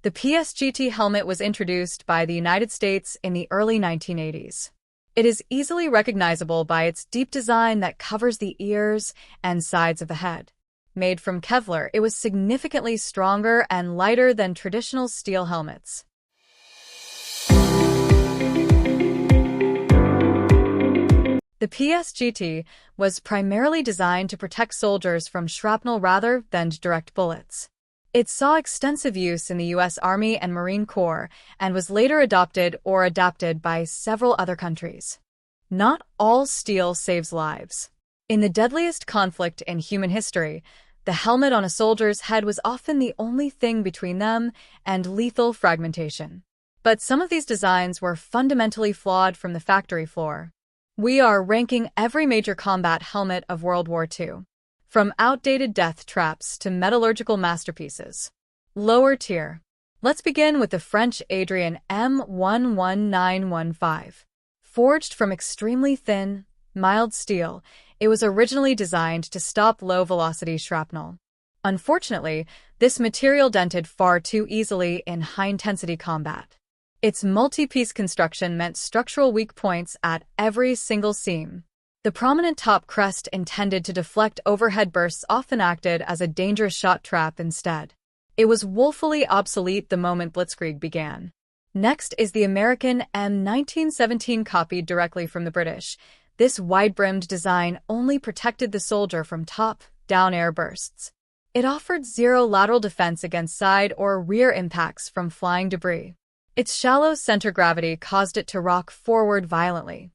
The PSGT helmet was introduced by the United States in the early 1980s. It is easily recognizable by its deep design that covers the ears and sides of the head. Made from Kevlar, it was significantly stronger and lighter than traditional steel helmets. The PSGT was primarily designed to protect soldiers from shrapnel rather than direct bullets. It saw extensive use in the U.S. Army and Marine Corps and was later adopted or adapted by several other countries. Not all steel saves lives. In the deadliest conflict in human history, the helmet on a soldier's head was often the only thing between them and lethal fragmentation. But some of these designs were fundamentally flawed from the factory floor. We are ranking every major combat helmet of World War II. From outdated death traps to metallurgical masterpieces. Lower tier. Let's begin with the French Adrien M11915. Forged from extremely thin, mild steel, it was originally designed to stop low-velocity shrapnel. Unfortunately, this material dented far too easily in high-intensity combat. Its multi-piece construction meant structural weak points at every single seam. The prominent top crest intended to deflect overhead bursts often acted as a dangerous shot trap instead. It was woefully obsolete the moment Blitzkrieg began. Next is the American M1917 copied directly from the British. This wide-brimmed design only protected the soldier from top-down air bursts. It offered zero lateral defense against side or rear impacts from flying debris. Its shallow center gravity caused it to rock forward violently.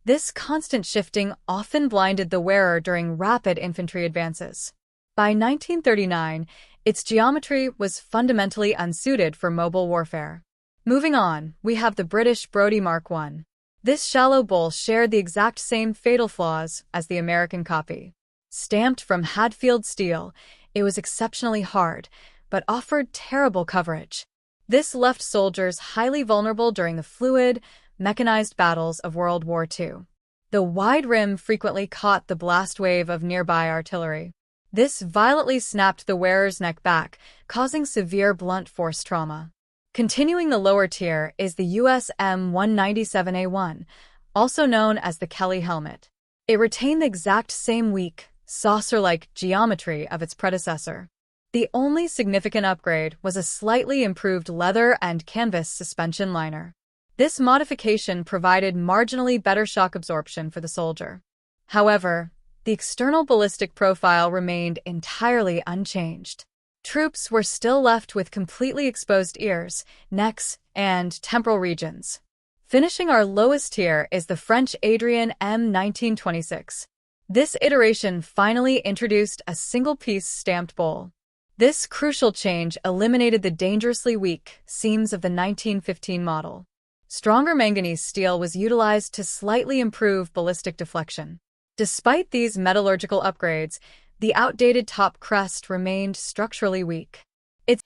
This constant shifting often blinded the wearer during rapid infantry advances. By 1939, its geometry was fundamentally unsuited for mobile warfare. Moving on, we have the British Brodie Mark I. This shallow bull shared the exact same fatal flaws as the American copy. Stamped from Hadfield steel, it was exceptionally hard, but offered terrible coverage. This left soldiers highly vulnerable during the fluid, mechanized battles of World War II. The wide rim frequently caught the blast wave of nearby artillery. This violently snapped the wearer's neck back, causing severe blunt force trauma. Continuing the lower tier is the US M197A1, also known as the Kelly helmet. It retained the exact same weak, saucer-like geometry of its predecessor. The only significant upgrade was a slightly improved leather and canvas suspension liner. This modification provided marginally better shock absorption for the soldier. However, the external ballistic profile remained entirely unchanged. Troops were still left with completely exposed ears, necks, and temporal regions. Finishing our lowest tier is the French Adrien M1926. This iteration finally introduced a single-piece stamped bowl. This crucial change eliminated the dangerously weak seams of the 1915 model. Stronger manganese steel was utilized to slightly improve ballistic deflection. Despite these metallurgical upgrades, the outdated top crest remained structurally weak. It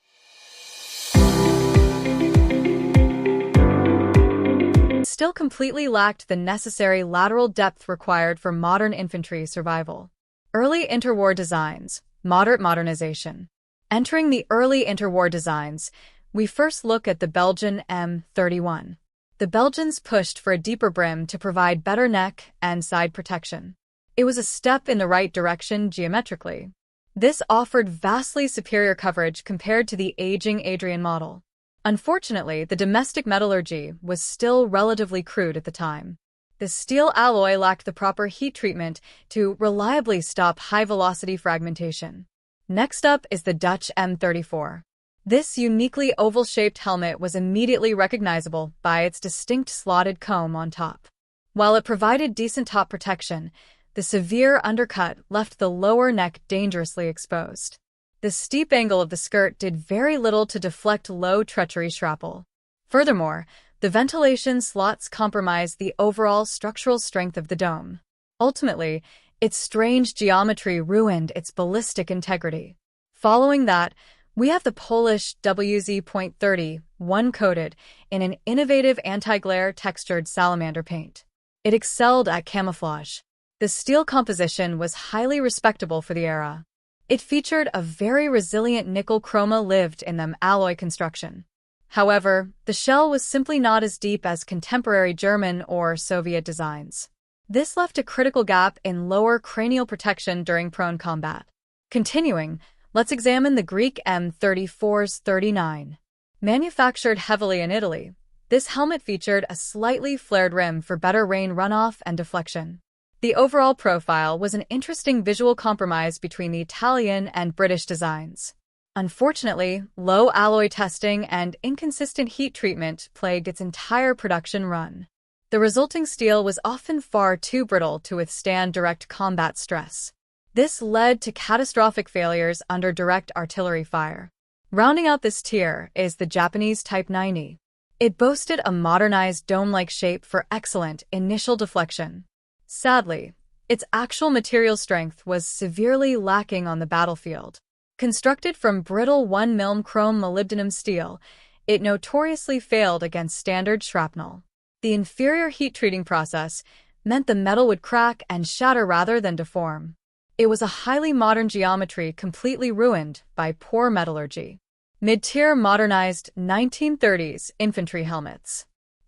still completely lacked the necessary lateral depth required for modern infantry survival. Early interwar designs, moderate modernization. Entering the early interwar designs, we first look at the Belgian M31. The Belgians pushed for a deeper brim to provide better neck and side protection. It was a step in the right direction geometrically. This offered vastly superior coverage compared to the aging Adrien model. Unfortunately, the domestic metallurgy was still relatively crude at the time. The steel alloy lacked the proper heat treatment to reliably stop high-velocity fragmentation. Next up is the Dutch M34. This uniquely oval-shaped helmet was immediately recognizable by its distinct slotted comb on top. While it provided decent top protection, the severe undercut left the lower neck dangerously exposed. The steep angle of the skirt did very little to deflect low treachery shrapnel. Furthermore, the ventilation slots compromised the overall structural strength of the dome. Ultimately, its strange geometry ruined its ballistic integrity. Following that, we have the Polish WZ.30, one-coated in an innovative anti-glare textured salamander paint. It excelled at camouflage. The steel composition was highly respectable for the era. It featured a very resilient nickel chroma-lived-in-them alloy construction. However, the shell was simply not as deep as contemporary German or Soviet designs. This left a critical gap in lower cranial protection during prone combat. Continuing, let's examine the Greek M34s39. Manufactured heavily in Italy, this helmet featured a slightly flared rim for better rain runoff and deflection. The overall profile was an interesting visual compromise between the Italian and British designs. Unfortunately, low alloy testing and inconsistent heat treatment plagued its entire production run. The resulting steel was often far too brittle to withstand direct combat stress. This led to catastrophic failures under direct artillery fire. Rounding out this tier is the Japanese Type 90. It boasted a modernized dome-like shape for excellent initial deflection. Sadly, its actual material strength was severely lacking on the battlefield. Constructed from brittle 1 mm chrome molybdenum steel, it notoriously failed against standard shrapnel. The inferior heat treating process meant the metal would crack and shatter rather than deform. It was a highly modern geometry completely ruined by poor metallurgy. Mid-tier modernized 1930s infantry helmets.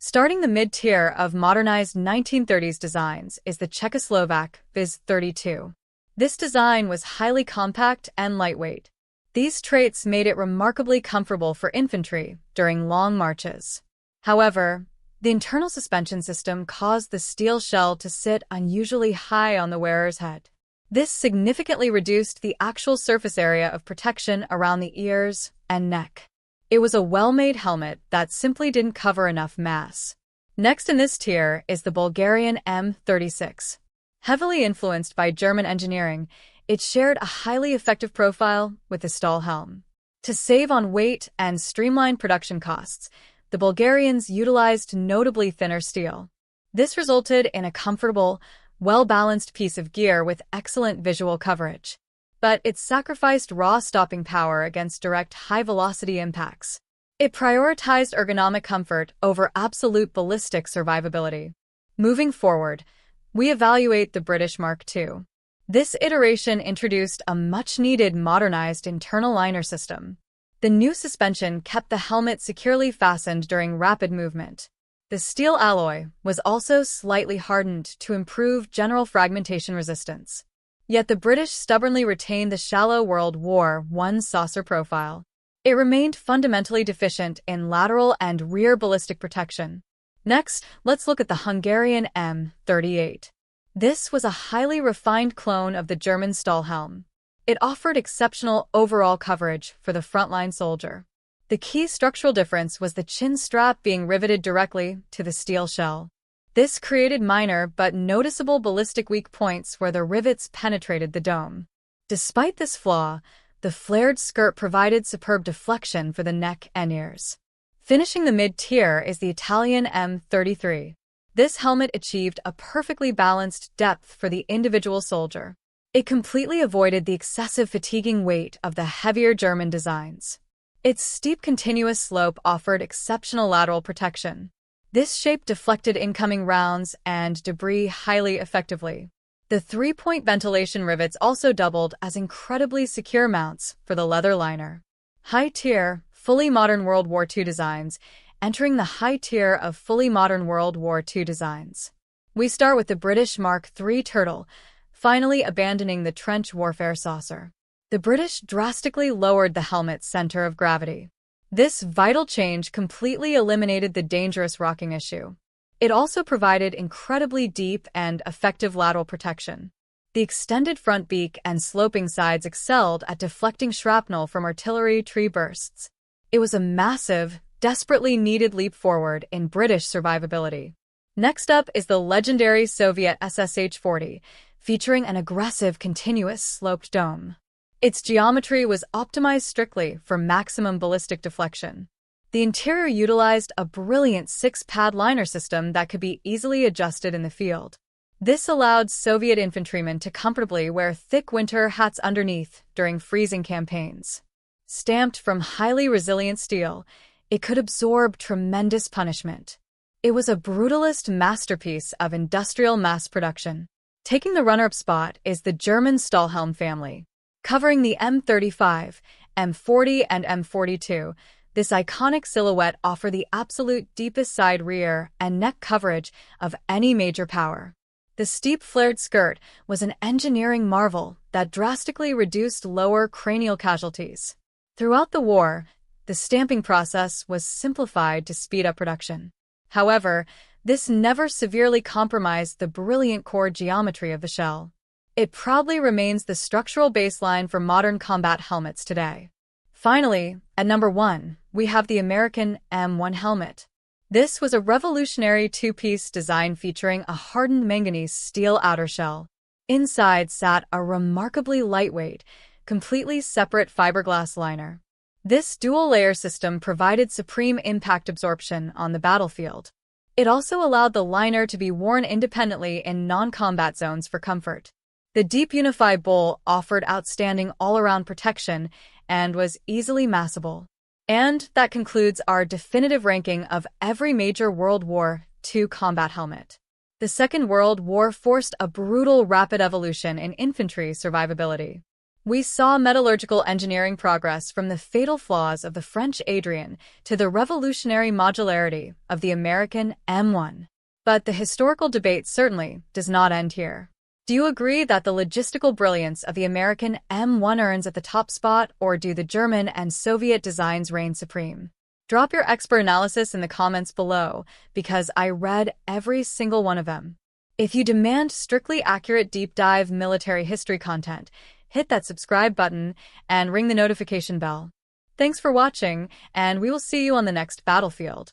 Starting the mid-tier of modernized 1930s designs is the Czechoslovak VIS-32. This design was highly compact and lightweight. These traits made it remarkably comfortable for infantry during long marches. However, the internal suspension system caused the steel shell to sit unusually high on the wearer's head. This significantly reduced the actual surface area of protection around the ears and neck. It was a well-made helmet that simply didn't cover enough mass. Next in this tier is the Bulgarian M36. Heavily influenced by German engineering, it shared a highly effective profile with the Stahlhelm. To save on weight and streamline production costs, the Bulgarians utilized notably thinner steel. This resulted in a comfortable, well-balanced piece of gear with excellent visual coverage. But it sacrificed raw stopping power against direct high-velocity impacts. It prioritized ergonomic comfort over absolute ballistic survivability. Moving forward, we evaluate the British Mark II. This iteration introduced a much-needed modernized internal liner system. The new suspension kept the helmet securely fastened during rapid movement. The steel alloy was also slightly hardened to improve general fragmentation resistance. Yet the British stubbornly retained the shallow World War I saucer profile. It remained fundamentally deficient in lateral and rear ballistic protection. Next, let's look at the Hungarian M38. This was a highly refined clone of the German Stahlhelm. It offered exceptional overall coverage for the frontline soldier. The key structural difference was the chin strap being riveted directly to the steel shell. This created minor but noticeable ballistic weak points where the rivets penetrated the dome. Despite this flaw, the flared skirt provided superb deflection for the neck and ears. Finishing the mid-tier is the Italian M33. This helmet achieved a perfectly balanced depth for the individual soldier. It completely avoided the excessive fatiguing weight of the heavier German designs. Its steep continuous slope offered exceptional lateral protection. This shape deflected incoming rounds and debris highly effectively. The three-point ventilation rivets also doubled as incredibly secure mounts for the leather liner. High-tier, fully modern World War II designs, entering the high tier of fully modern World War II designs. We start with the British Mark III Turtle, finally abandoning the trench warfare saucer. The British drastically lowered the helmet's center of gravity. This vital change completely eliminated the dangerous rocking issue. It also provided incredibly deep and effective lateral protection. The extended front beak and sloping sides excelled at deflecting shrapnel from artillery tree bursts. It was a massive, desperately needed leap forward in British survivability. Next up is the legendary Soviet SSH-40, featuring an aggressive, continuous sloped dome. Its geometry was optimized strictly for maximum ballistic deflection. The interior utilized a brilliant six-pad liner system that could be easily adjusted in the field. This allowed Soviet infantrymen to comfortably wear thick winter hats underneath during freezing campaigns. Stamped from highly resilient steel, it could absorb tremendous punishment. It was a brutalist masterpiece of industrial mass production. Taking the runner-up spot is the German Stahlhelm family. Covering the M35, M40, and M42, this iconic silhouette offers the absolute deepest side rear and neck coverage of any major power. The steep flared skirt was an engineering marvel that drastically reduced lower cranial casualties. Throughout the war, the stamping process was simplified to speed up production. However, this never severely compromised the brilliant core geometry of the shell. It proudly remains the structural baseline for modern combat helmets today. Finally, at number 1, we have the American M1 helmet. This was a revolutionary two-piece design featuring a hardened manganese steel outer shell. Inside sat a remarkably lightweight, completely separate fiberglass liner. This dual-layer system provided supreme impact absorption on the battlefield. It also allowed the liner to be worn independently in non-combat zones for comfort. The deep unified bowl offered outstanding all-around protection and was easily massable. And that concludes our definitive ranking of every major World War II combat helmet. The Second World War forced a brutal, rapid evolution in infantry survivability. We saw metallurgical engineering progress from the fatal flaws of the French Adrian to the revolutionary modularity of the American M1. But the historical debate certainly does not end here. Do you agree that the logistical brilliance of the American M1 earns at the top spot, or do the German and Soviet designs reign supreme? Drop your expert analysis in the comments below, because I read every single one of them. If you demand strictly accurate deep dive military history content, hit that subscribe button and ring the notification bell. Thanks for watching, and we will see you on the next battlefield.